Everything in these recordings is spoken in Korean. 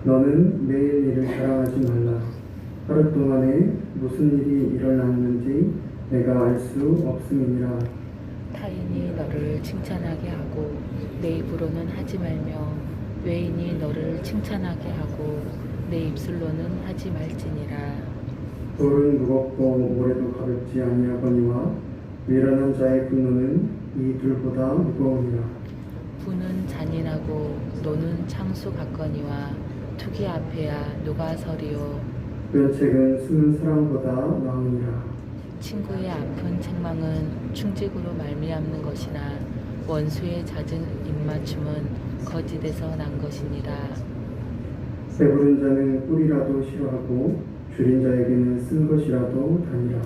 너는 내일 일을 자랑하지 말라. 하루 동안에 무슨 일이 일어났는지 내가 알 수 없음이니라. 타인이 너를 칭찬하게 하고 내 입으로는 하지 말며 외인이 너를 칭찬하게 하고 내 입술로는 하지 말지니라. 돌은 무겁고 모래도 가볍지 아니하거니와 미련한 자의 분노는 이 둘보다 무거우니라. 부는 잔인하고 노는 창수 같거니와 투기 앞에야 누가 서리요. 면책은 숨은 사람보다 나으니라. 친구의 아픈 책망은 충직으로 말미암는 것이나 원수의 잦은 입맞춤은 거짓에서 난 것이니라. 배부른 자는 꿀이라도 싫어하고 줄인 자에게는 쓴 것이라도 다니라.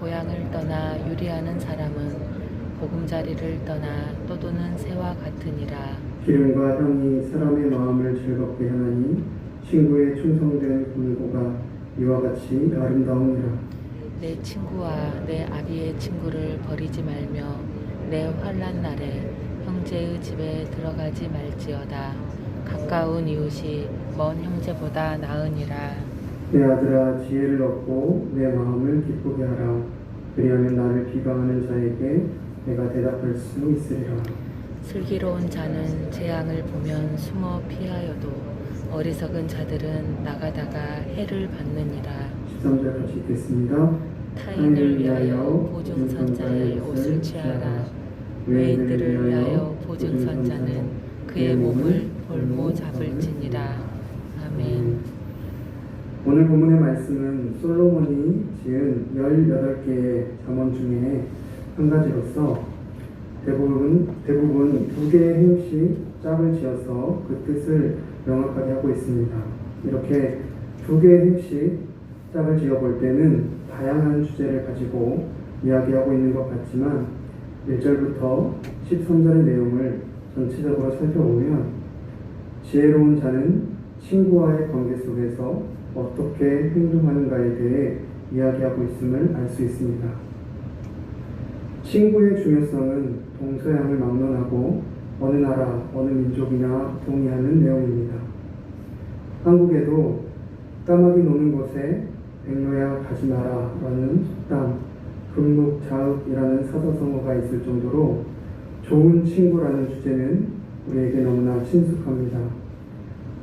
고향을 떠나 유리하는 사람은 보금자리를 떠나 떠도는 새와 같으니라. 기름과 향이 사람의 마음을 즐겁게 하나니 친구의 충성된 분고가 이와 같이 아름다우니라. 내 친구와 내 아비의 친구를 버리지 말며 내 환난 날에 형제의 집에 들어가지 말지어다. 가까운 이웃이 먼 형제보다 나으니라. 내 아들아, 지혜를 얻고 내 마음을 기쁘게 하라. 그리하면 나를 비방하는 자에게 내가 대답할 수 있으리라. 슬기로운 자는 재앙을 보면 숨어 피하여도 어리석은 자들은 나가다가 해를 받느니라. 13절 같이 읽겠습니다. 타인을 위하여 보증선자의 옷을 취하라. 외인들을 위하여 보증선자는 그의 몸을 볼모 잡을지니라. 아멘. 오늘 본문의 말씀은 솔로몬이 지은 18개의 잠언 중에 한 가지로서 대부분 2개의 행씩 짝을 지어서 그 뜻을 명확하게 하고 있습니다. 이렇게 2개의 행씩 짝을 지어볼 때는 다양한 주제를 가지고 이야기하고 있는 것 같지만 1절부터 13절의 내용을 전체적으로 살펴보면 지혜로운 자는 친구와의 관계 속에서 어떻게 행동하는가에 대해 이야기하고 있음을 알 수 있습니다. 친구의 중요성은 동서양을 막론하고 어느 나라, 어느 민족이나 동의하는 내용입니다. 한국에도 까마귀 노는 곳에 백로야 가지 마라 라는 속담, 금묵자읍이라는 사자성어가 있을 정도로 좋은 친구라는 주제는 우리에게 너무나 친숙합니다.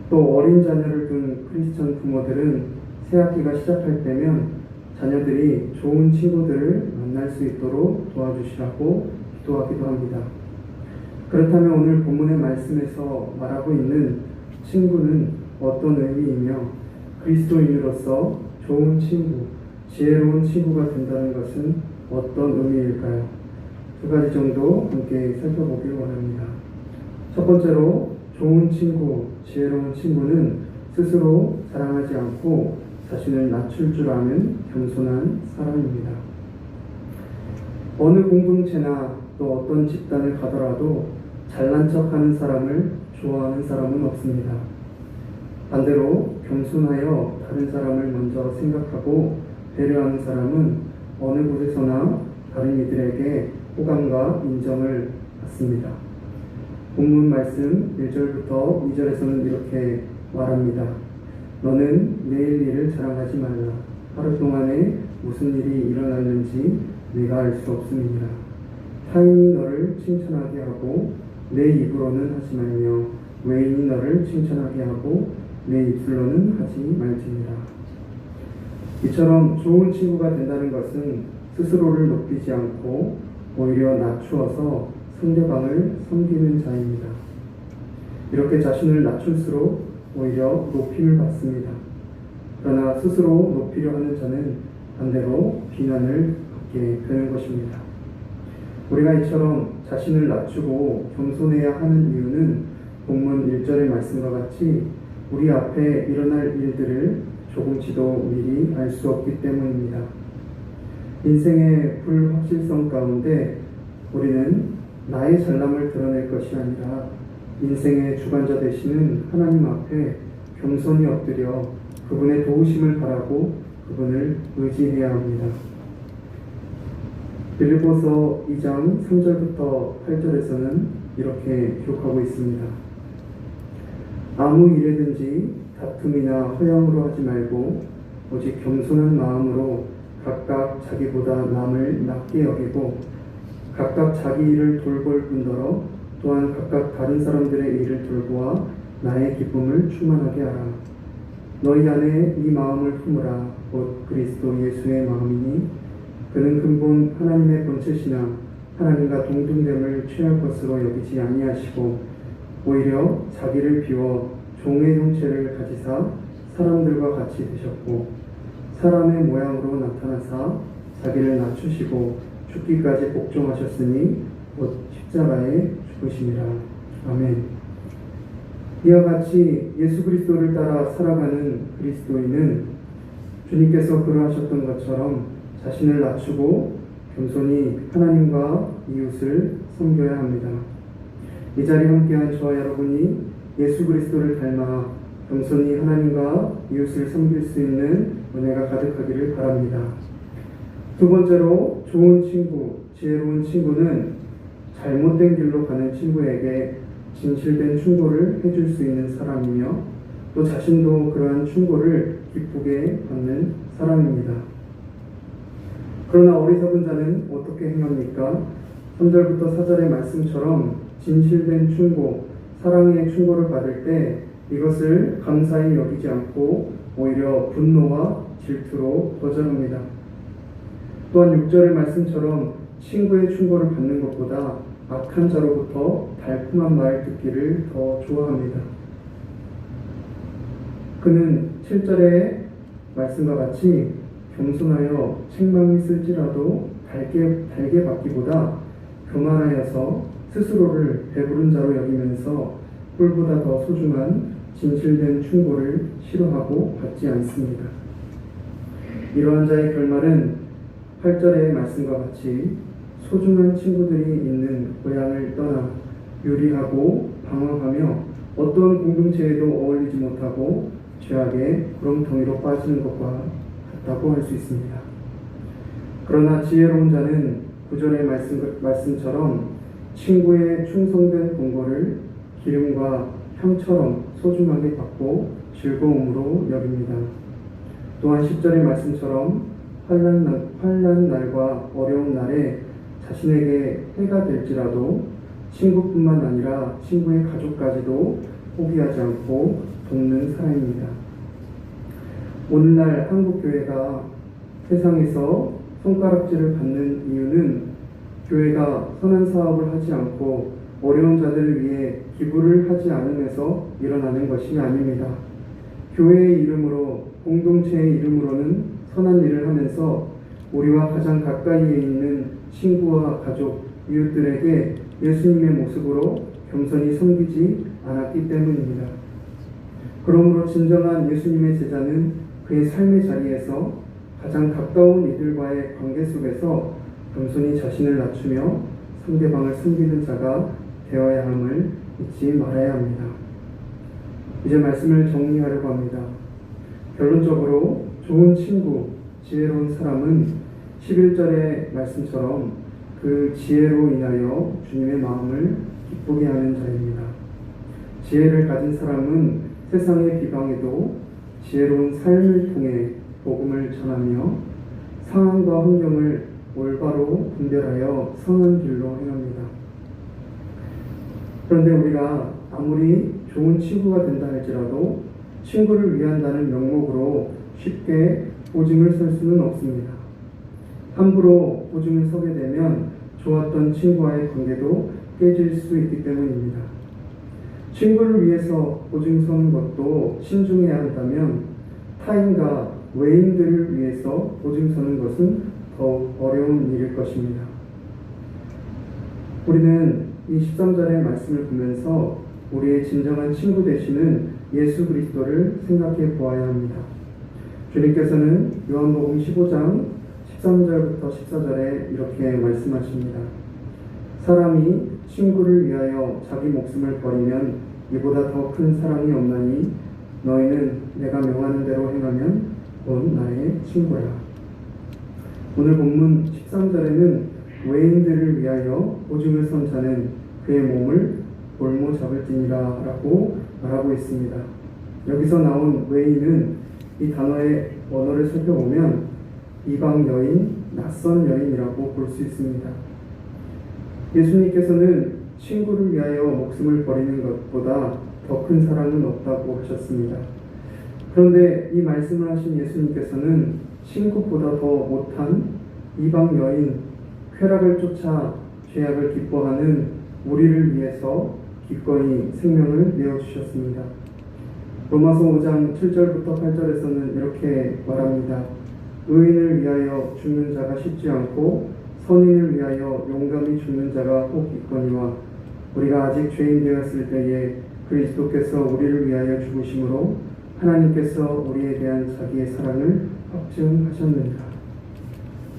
또 어린 자녀를 둔 크리스천 부모들은 새학기가 시작할 때면 자녀들이 좋은 친구들을 만날 수 있도록 도와주시라고 기도하기도 합니다. 그렇다면 오늘 본문의 말씀에서 말하고 있는 친구는 어떤 의미이며 그리스도인으로서 좋은 친구, 지혜로운 친구가 된다는 것은 어떤 의미일까요? 2가지 정도 함께 살펴보길 원합니다. 첫 번째로 좋은 친구, 지혜로운 친구는 스스로 자랑하지 않고 자신을 낮출 줄 아는 겸손한 사람입니다. 어느 공동체나 또 어떤 집단을 가더라도 잘난 척하는 사람을 좋아하는 사람은 없습니다. 반대로 겸손하여 다른 사람을 먼저 생각하고 배려하는 사람은 어느 곳에서나 다른 이들에게 호감과 인정을 받습니다. 본문 말씀 1절부터 2절에서는 이렇게 말합니다. 너는 내일 일을 자랑하지 말라. 하루 동안에 무슨 일이 일어났는지 내가 알 수 없음이니라. 타인이 너를 칭찬하게 하고 내 입으로는 하지 말며 외인이 너를 칭찬하게 하고 내 입술로는 하지 말지니라. 이처럼 좋은 친구가 된다는 것은 스스로를 높이지 않고 오히려 낮추어서 상대방을 섬기는 자입니다. 이렇게 자신을 낮출수록 오히려 높임을 받습니다. 그러나 스스로 높이려 하는 자는 반대로 비난을 받게 되는 것입니다. 우리가 이처럼 자신을 낮추고 겸손해야 하는 이유는 본문 1절의 말씀과 같이 우리 앞에 일어날 일들을 조금치도 미리 알 수 없기 때문입니다. 인생의 불확실성 가운데 우리는 나의 잘남을 드러낼 것이 아니라 인생의 주관자 되시는 하나님 앞에 겸손히 엎드려 그분의 도우심을 바라고 그분을 의지해야 합니다. 빌립보서 2장 3절부터 8절에서는 이렇게 기록하고 있습니다. 아무 일에든지 다툼이나 허영으로 하지 말고 오직 겸손한 마음으로 각각 자기보다 남을 낮게 여기고 각각 자기 일을 돌볼 뿐더러 또한 각각 다른 사람들의 일을 돌보아 나의 기쁨을 충만하게 하라. 너희 안에 이 마음을 품으라. 곧 그리스도 예수의 마음이니 그는 근본 하나님의 본체시나 하나님과 동등됨을 취할 것으로 여기지 아니하시고 오히려 자기를 비워 종의 형체를 가지사 사람들과 같이 되셨고 사람의 모양으로 나타나사 자기를 낮추시고 죽기까지 복종하셨으니 곧 십자가에 죽으심이라. 아멘. 이와 같이 예수 그리스도를 따라 살아가는 그리스도인은 주님께서 그러하셨던 것처럼 자신을 낮추고 겸손히 하나님과 이웃을 섬겨야 합니다. 이 자리에 함께한 저와 여러분이 예수 그리스도를 닮아 겸손히 하나님과 이웃을 섬길 수 있는 은혜가 가득하기를 바랍니다. 두 번째로, 좋은 친구, 지혜로운 친구는 잘못된 길로 가는 친구에게 진실된 충고를 해줄 수 있는 사람이며 또 자신도 그러한 충고를 기쁘게 받는 사람입니다. 그러나 어리석은 자는 어떻게 행합니까? 3절부터 4절의 말씀처럼 진실된 충고, 사랑의 충고를 받을 때 이것을 감사히 여기지 않고 오히려 분노와 질투로 거절합니다. 또한 6절의 말씀처럼 친구의 충고를 받는 것보다 악한 자로부터 달콤한 말 듣기를 더 좋아합니다. 그는 7절의 말씀과 같이 겸손하여 책망이 쓸지라도 달게 받기보다 교만하여서 스스로를 배부른 자로 여기면서 꿀보다 더 소중한 진실된 충고를 싫어하고 받지 않습니다. 이러한 자의 결말은 8절의 말씀과 같이 소중한 친구들이 있는 고향을 떠나 유리하고 방황하며 어떤 공동체에도 어울리지 못하고 죄악의 구렁텅이로 빠지는 것과 같다고 할 수 있습니다. 그러나 지혜로운 자는 9절의 말씀처럼 친구의 충성된 공고를 기름과 향처럼 소중하게 받고 즐거움으로 여깁니다. 또한 10절의 말씀처럼 환난 날과 어려운 날에 자신에게 해가 될지라도 친구뿐만 아니라 친구의 가족까지도 포기하지 않고 돕는 사람입니다. 오늘날 한국교회가 세상에서 손가락질을 받는 이유는 교회가 선한 사업을 하지 않고 어려운 자들을 위해 기부를 하지 않음에서 일어나는 것이 아닙니다. 교회의 이름으로, 공동체의 이름으로는 선한 일을 하면서 우리와 가장 가까이에 있는 친구와 가족, 이웃들에게 예수님의 모습으로 겸손히 섬기지 않았기 때문입니다. 그러므로 진정한 예수님의 제자는 그의 삶의 자리에서 가장 가까운 이들과의 관계 속에서 겸손히 자신을 낮추며 상대방을 섬기는 자가 되어야 함을 잊지 말아야 합니다. 이제 말씀을 정리하려고 합니다. 결론적으로 좋은 친구, 지혜로운 사람은 11절의 말씀처럼 그 지혜로 인하여 주님의 마음을 기쁘게 하는 자입니다. 지혜를 가진 사람은 세상의 비방에도 지혜로운 삶을 통해 복음을 전하며 상황과 환경을 올바로 분별하여 선한 길로 행합니다. 그런데 우리가 아무리 좋은 친구가 된다 할지라도 친구를 위한다는 명목으로 쉽게 보증을 설 수는 없습니다. 함부로 보증을 서게 되면 좋았던 친구와의 관계도 깨질 수 있기 때문입니다. 친구를 위해서 보증 서는 것도 신중해야 한다면 타인과 외인들을 위해서 보증 서는 것은 더욱 어려운 일일 것입니다. 우리는 이 13절의 말씀을 보면서 우리의 진정한 친구 되시는 예수 그리스도를 생각해 보아야 합니다. 주님께서는 요한복음 15장 13절부터 14절에 이렇게 말씀하십니다. 사람이 친구를 위하여 자기 목숨을 버리면 이보다 더 큰 사랑이 없나니 너희는 내가 명하는 대로 행하면 곧 나의 친구라. 오늘 본문 13절에는 외인들을 위하여 보증을 선 자는 그의 몸을 볼모 잡을지니라 라고 말하고 있습니다. 여기서 나온 외인은 이 단어의 언어를 살펴보면 이방 여인, 낯선 여인이라고 볼 수 있습니다. 예수님께서는 친구를 위하여 목숨을 버리는 것보다 더 큰 사랑은 없다고 하셨습니다. 그런데 이 말씀을 하신 예수님께서는 친구보다 더 못한 이방 여인, 쾌락을 쫓아 죄악을 기뻐하는 우리를 위해서 기꺼이 생명을 내어주셨습니다. 로마서 5장 7절부터 8절에서는 이렇게 말합니다. 의인을 위하여 죽는 자가 쉽지 않고 선인을 위하여 용감히 죽는 자가 혹 있거니와 우리가 아직 죄인 되었을 때에 그리스도께서 우리를 위하여 죽으심으로 하나님께서 우리에 대한 자기의 사랑을 확증하셨느니라.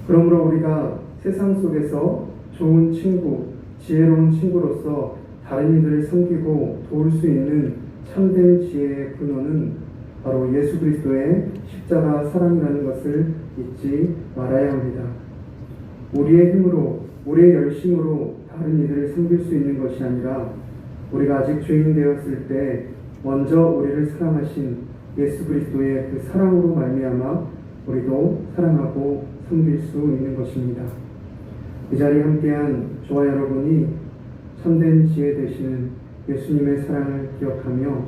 그러므로 우리가 세상 속에서 좋은 친구, 지혜로운 친구로서 다른 이들을 섬기고 도울 수 있는 참된 지혜의 근원은 바로 예수 그리스도의 십자가 사랑이라는 것을 잊지 말아야 합니다. 우리의 힘으로, 우리의 열심으로 다른 이들을 섬길 수 있는 것이 아니라 우리가 아직 죄인 되었을 때 먼저 우리를 사랑하신 예수 그리스도의 그 사랑으로 말미암아 우리도 사랑하고 섬길 수 있는 것입니다. 이 자리에 함께한 저와 여러분이 참된 지혜 되시는 예수님의 사랑을 기억하며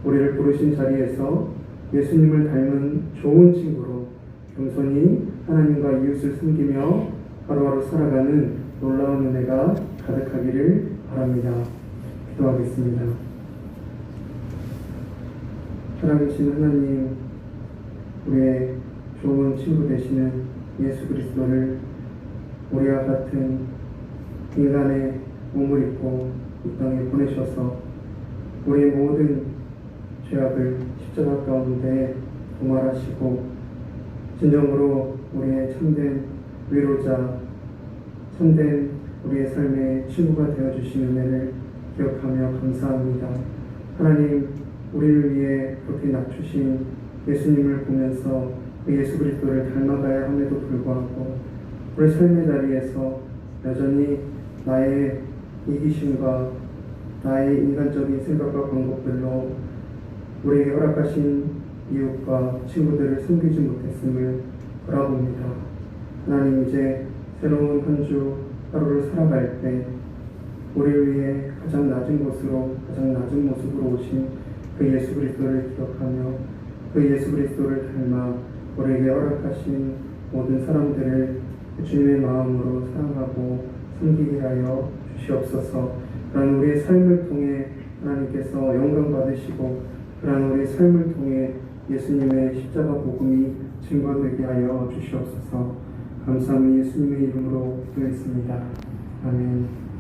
우리를 부르신 자리에서 예수님을 닮은 좋은 친구로 겸손히 하나님과 이웃을 섬기며 하루하루 살아가는 놀라운 은혜가 가득하기를 바랍니다. 기도하겠습니다. 살아계신 하나님, 우리의 좋은 친구 되시는 예수 그리스도를 우리와 같은 인간의 몸을 입고 이 땅에 보내셔서 우리의 모든 죄악을 십자가 가운데 도말하시고 진정으로 우리의 참된 위로자, 참된 우리의 삶의 친구가 되어주신 은혜를 기억하며 감사합니다. 하나님, 우리를 위해 그렇게 낮추신 예수님을 보면서 그 예수 그리스도를 닮아가야 함에도 불구하고 우리 삶의 자리에서 여전히 나의 이기심과 나의 인간적인 생각과 방법들로 우리에게 허락하신 이웃과 친구들을 섬기지 못했음을 돌아봅니다. 하나님, 이제 새로운 한 주 하루를 살아갈 때 우리를 위해 가장 낮은 곳으로, 가장 낮은 모습으로 오신 그 예수 그리스도를 기억하며 그 예수 그리스도를 닮아 우리에게 허락하신 모든 사람들을 주님의 마음으로 사랑하고 섬기게 하여 주시옵소서. 그런 우리의 삶을 통해 하나님께서 영광 받으시고 그런 우리의 삶을 통해 예수님의 십자가 복음이 증거되게 하여 주시옵소서. 감사함이 예수님의 이름으로 기도했습니다. 아멘.